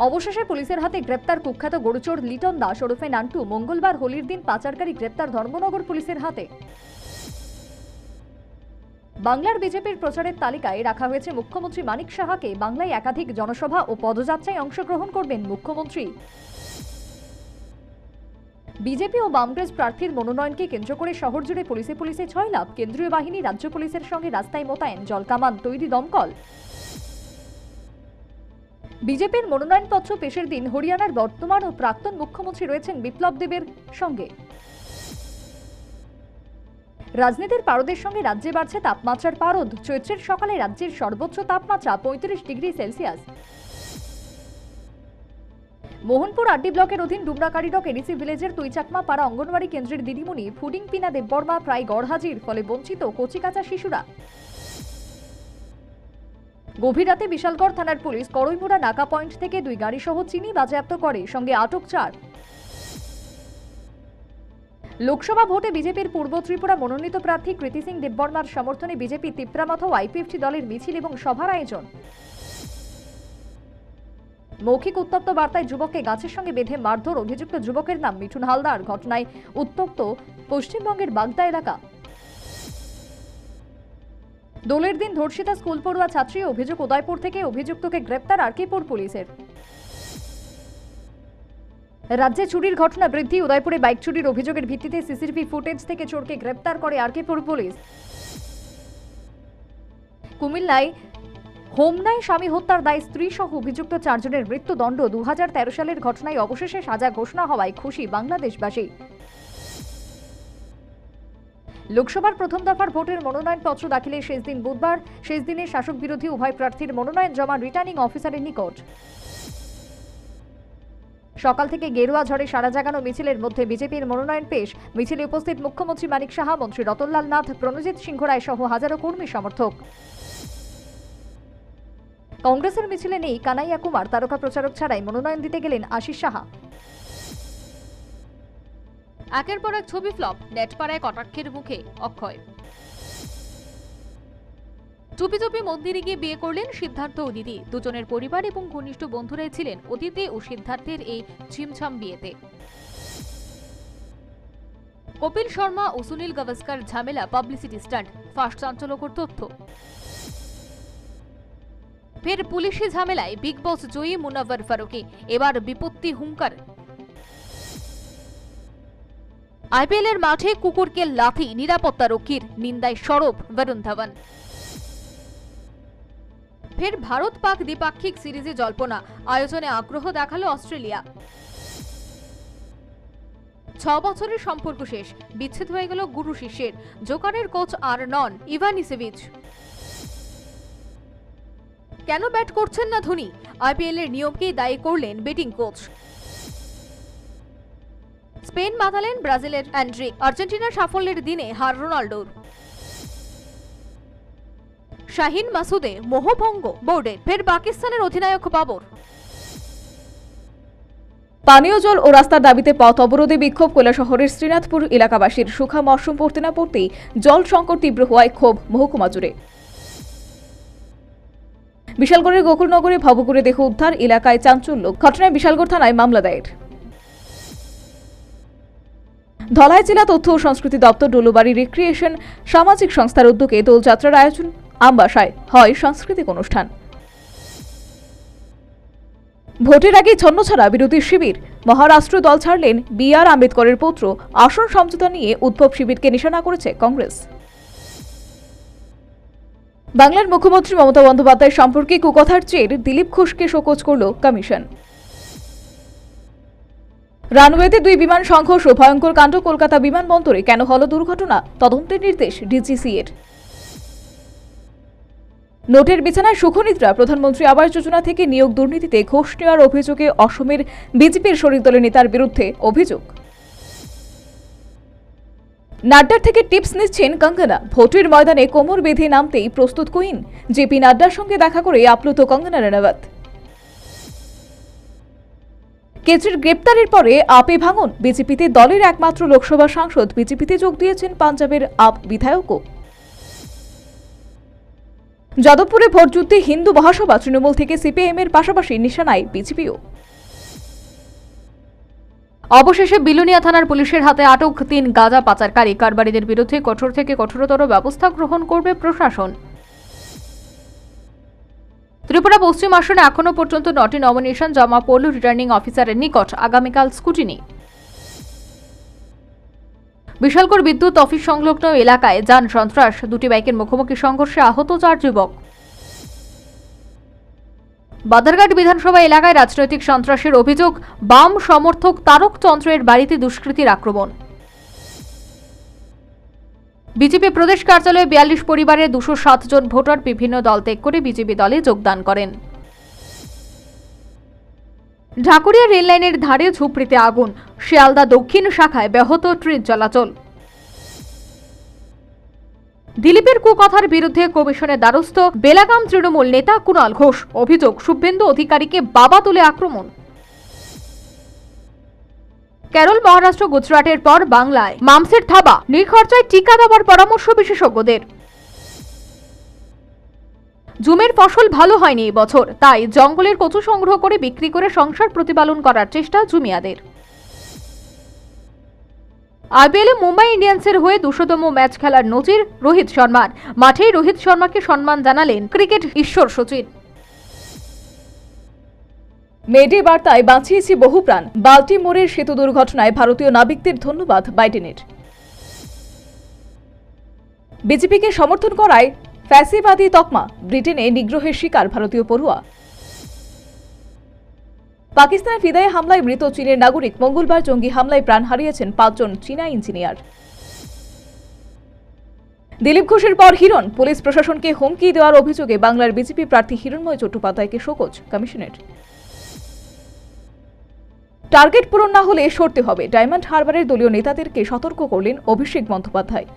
অবশেষে পুলিশের হাতে গ্রেপ্তার কুখ্যাত গরুচোর লিটন দাস ওরফে নান্টু। মঙ্গলবার হোলির দিন পাচারকারী গ্রেপ্তার ধর্মনগর পুলিশের হাতে। বাংলার বিজেপির প্রচারের তালিকায় রাখা হয়েছে মুখ্যমন্ত্রী মানিক সাহাকে। বাংলায় একাধিক জনসভা ও পদযাত্রায় অংশগ্রহণ করবেন মুখ্যমন্ত্রী। বিজেপি ও বামগ্রেস প্রার্থীর মনোনয়নকে কেন্দ্র করে শহর জুড়ে পুলিশে 6 লাভ। কেন্দ্রীয় বাহিনী রাজ্য পুলিশের সঙ্গে রাস্তায় মোতায়েন, জলকামান তৈরি দমকল। বিজেপির মনোনয়নপত্র পেশের দিন হরিয়ানার বর্তমান ও প্রাক্তন মুখ্যমন্ত্রী রয়েছেন বিপ্লব দেবের সঙ্গে। রাজনীতির পারদের সঙ্গে রাজ্যে বাড়ছে তাপমাত্রার পারদ। চৈত্রের সকালে রাজ্যের সর্বোচ্চ তাপমাত্রা 35 ডিগ্রি সেলসিয়াস। মোহনপুর আড্ডি ব্লকের অধীন ডুমরাকাড়িডক এডিসি ভিলেজের তুইচাকমা পাড়া অঙ্গনওয়াড়ি কেন্দ্রের দিদিমণি ফুডিং পিনা দেববর্মা প্রায় গড়হাজির, ফলে বঞ্চিত কচিকাঁচা শিশুরা। গভীর রাতে বিশালগড় থানার পুলিশ করইমুড়া নাকা পয়েন্ট থেকে 2 গাড়ি সহ চিনি বাজেয়াপ্ত করে, সঙ্গে আটক 4। লোকসভা ভোটে বিজেপির পূর্ব ত্রিপুরা মনোনীত প্রার্থী কৃতি সিং দেববর্মার সমর্থনে বিজেপি তিপ্রামথ ও আইপিএফটি দলের মিছিল এবং সভার আয়োজন। মৌখিক উত্তপ্ত বার্তায় যুবককে গাছের সঙ্গে বেঁধে মারধর, অভিযুক্ত যুবকের নাম মিঠুন হালদার। ঘটনায় উত্তপ্ত পশ্চিমবঙ্গের বাগদা এলাকা। দোলের দিন ধর্ষিতা স্কুল পড়ুয়া ছাত্রী, অভিযোগ উদয়পুর থেকে। অভিযুক্তকে গ্রেপ্তার আরকেপুর পুলিশের। রাজ্যে চুরির ঘটনা বৃদ্ধি। উদয়পুরে বাইক চুরির অভিযোগের ভিত্তিতে সিসিটিভি ফুটেজ থেকে চোরকে গ্রেপ্তার করে আরকেপুর পুলিশ। কুমিল্লায় হোমনায় স্বামী হত্যার দায়ে স্ত্রী সহ অভিযুক্ত 4 জনের মৃত্যুদণ্ড। 2013 সালের ঘটনায় অবশেষে সাজা ঘোষণা হওয়ায় খুশি বাংলাদেশবাসী। লোকসভার প্রথম দফার ভোটের মনোনয়নপত্র দাখিলের শেষ দিন বুধবার। শেষ দিনে শাসক বিরোধী উভয় প্রার্থীর মনোনয়ন জমা রিটার্নিং অফিসারের নিকট। সকাল থেকে গেরুয়া ঝড়ে সারা জাগানো মিছিলের মধ্যে বিজেপির মনোনয়ন পেশ। মিছিলে উপস্থিত মুখ্যমন্ত্রী মানিক সাহা, মন্ত্রী রতনলাল নাথ, প্রণজিৎ সিংহ রায় সহ হাজারো কর্মী সমর্থক। কংগ্রেসের মিছিলে নেই কানাইয়া কুমার। তারকা প্রচারক ছাড়াই মনোনয়ন দিতে গেলেন আশিস সাহা। একের পর এক ছবি ফ্লপ। নেটপাড়ায় কটাক্ষের মুখে অক্ষয়। চুপি মন্দিরে গিয়ে বিয়ে করলেন সিদ্ধার্থ ও দিদি। দুজনের পরিবার এবং ঘনিষ্ঠ বন্ধুরাই ছিলেন অদিতি ও সিদ্ধার্থের এই ছিমছাম বিয়েতে। কপিল শর্মা ও সুনীল গাভাস্কার ঝামেলা পাবলিসিটি স্টান্ট, ফাঁস চাঞ্চল্যকর তথ্য। ফের পুলিশি ঝামেলায় বিগ বস জয়ী মুনাওয়ার ফারুকী, এবার বিপত্তি হুঙ্কার। আইপিএল এর মাঠে কুকুরকে লাথি, নিরাপত্তা রক্ষীর নিন্দায় সরব বরুণ ধাওয়ান। ফের ভারত পাক দ্বিপাক্ষিক সিরিজে জল্পনা, আয়োজনে আগ্রহ দেখালো অস্ট্রেলিয়া। 6 বছরের সম্পর্ক শেষ, বিচ্ছেদ হয়ে গেল গুরু শিষ্যের। জোকারের কোচ আর নন ইভানিসেভিচ। কেন ব্যাট করছেন না ধোনি? আইপিএল এর নিয়মকেই দায়ী করলেন বেটিং কোচ। স্পেন মাতালেন ব্রাজিলের অ্যান্ড্রিক। আর্জেন্টিনার সাফল্যের দিনে হার রোনাল্ডোর। শাহিন মাসুদে মোহভঙ্গ বোর্ডে, ফের পাকিস্তানের অধিনায়ক বাবর। পানীয় জল ও রাস্তার দাবিতে পথ অবরোধে বিক্ষোভ কৈলাসহরের শ্রীনাথপুর এলাকাবাসীর। শুখা মরশুম পড়তে না পড়তেই জল সংকট তীব্র হওয়ায় ক্ষোভ মহকুমা জুড়ে। বিশালগড়ের গোকুলনগরে ভবঘুরে দেহ উদ্ধার, এলাকায় চাঞ্চল্য। ঘটনায় বিশালগড় থানায় মামলা দায়ের। ধলাই জেলা তথ্য ও সংস্কৃতি দপ্তর ডলুবাড়ি রিক্রিয়েশন সামাজিক সংস্থার উদ্যোগে দোলযাত্রার আয়োজন। আমবাসায় হয় সাংস্কৃতিক অনুষ্ঠান। ভোটের আগে ছন্নছাড়া বিরোধী শিবির। মহারাষ্ট্র দল ছাড়লেন বি.আর. আম্বেদকরের পুত্র। আসন সমঝোতা নিয়ে উদ্ভব শিবিরকে নিশানা করেছে কংগ্রেস। বাংলার মুখ্যমন্ত্রী মমতা বন্দ্যোপাধ্যায় সম্পর্কে কুকথার চের দিলীপ ঘোষকে শোকজ করল কমিশন। রানওয়েতে 2 বিমান সংঘর্ষ, ভয়ঙ্কর কাণ্ড। কলকাতা বিমানবন্দরে কেন হল দুর্ঘটনা, তদন্তের নির্দেশ ডিজিসিএর। নোটের বিছানায় সুখনিদ্রা। প্রধানমন্ত্রী আবাস যোজনা থেকে নিয়োগ দুর্নীতিতে ঘোষ নেওয়ার অভিযোগে অসমের বিজেপির শরিক দলের নেতার বিরুদ্ধে অভিযোগ। নাড্ডার থেকে টিপস নিচ্ছেন কঙ্গনা। ভোটের ময়দানে কোমর বেঁধে নামতেই প্রস্তুত কুইন। জেপি নাড্ডার সঙ্গে দেখা করে আপ্লুত কঙ্গনা রানাওয়াত। কেজরির গ্রেপ্তারের পরে আপে ভাঙন। বিজেপিতে দলের একমাত্র লোকসভা সাংসদ বিজেপিতে যোগ দিয়েছেন পাঞ্জাবের আপ বিধায়কও। যাদবপুরে ভোটযুদ্ধে হিন্দু মহাসভা তৃণমূল থেকে সিপিএম এর পাশাপাশি নিশানায় বিজেপিও। অবশেষে বিলুনিয়া থানার পুলিশের হাতে আটক 3 গাঁজা পাচারকারী। কারবারিদের বিরুদ্ধে কঠোর থেকে কঠোরতর ব্যবস্থা গ্রহণ করবে প্রশাসন। ত্রিপুরা পশ্চিম আসনে এখনো পর্যন্ত 9টি নমিনেশন জমা পড়ল রিটার্নিং অফিসারের নিকট। আগামীকাল স্কুটিনি। বিশালগড় বিদ্যুৎ অফিস সংলগ্ন এলাকায় যান সন্ত্রাস, 2টি বাইকের মুখোমুখি সংঘর্ষে আহত 4 যুবক। বাদারঘাট বিধানসভা এলাকায় রাজনৈতিক সন্ত্রাসের অভিযোগ, বাম সমর্থক তারক চন্দ্রের বাড়িতে দুষ্কৃতীর আক্রমণ। বিজেপি প্রদেশ কার্যালয়ে 42 পরিবারের 207 জন ভোটার বিভিন্ন দল ত্যাগ করে বিজেপি দলে যোগদান করেন। ঢাকুরিয়া রেললাইনের ধারে ঝুপড়িতে আগুন, শিয়ালদা দক্ষিণ শাখায় ব্যাহত ট্রেন চলাচল। দিলীপের কুকথার বিরুদ্ধে কমিশনের দ্বারস্থ বেলাগাম তৃণমূল নেতা কুণাল ঘোষ। অভিযোগ, শুভেন্দু অধিকারীকে বাবা তুলে আক্রমণ। কেরল, মহারাষ্ট্র, গুজরাটের পর বাংলায় মামসের থাবা, নিখরচায় টিকা দেওয়ার পরামর্শ বিশেষজ্ঞদের। জুমের ফসল ভালো হয়নি এবছর, তাই জঙ্গলের কচু সংগ্রহ করে বিক্রি করে সংসার প্রতিপালন করার চেষ্টা জুমিয়াদের। আইপিএলে মুম্বাই ইন্ডিয়ান্সের হয়ে 200তম ম্যাচ খেলার নজির রোহিত শর্মার। মাঠেই রোহিত শর্মাকে সম্মান জানালেন ক্রিকেট ঈশ্বর সচিন। মেডে বার্তায় বাঁচিয়েছি বহু প্রাণ। বাল্টিমোরের সেতু দুর্ঘটনায় ভারতীয় নাবিকদের ধন্যবাদ বাইডেনের। বিজেপিকে সমর্থন করায় ফ্যাসিবাদী তকমা, ব্রিটেনে নিগ্রহের শিকার ভারতীয় পড়ুয়া। পাকিস্তানের ফিদায়ে হামলায় মৃত চীনের নাগরিক। মঙ্গলবার জঙ্গি হামলায় প্রাণ হারিয়েছেন 5 জন চীনা ইঞ্জিনিয়ার। দিলীপ ঘোষের পর হিরণ, পুলিশ প্রশাসনকে হুমকি দেওয়ার অভিযোগে বাংলার বিজেপি প্রার্থী হিরণময় চট্টোপাধ্যায়কে শোকজ কমিশনের। টার্গেট পূরণ না হলে সরতে হবে, ডায়মন্ড হারবারের দলীয় নেতাদেরকে সতর্ক করলেন অভিষেক বন্দ্যোপাধ্যায়।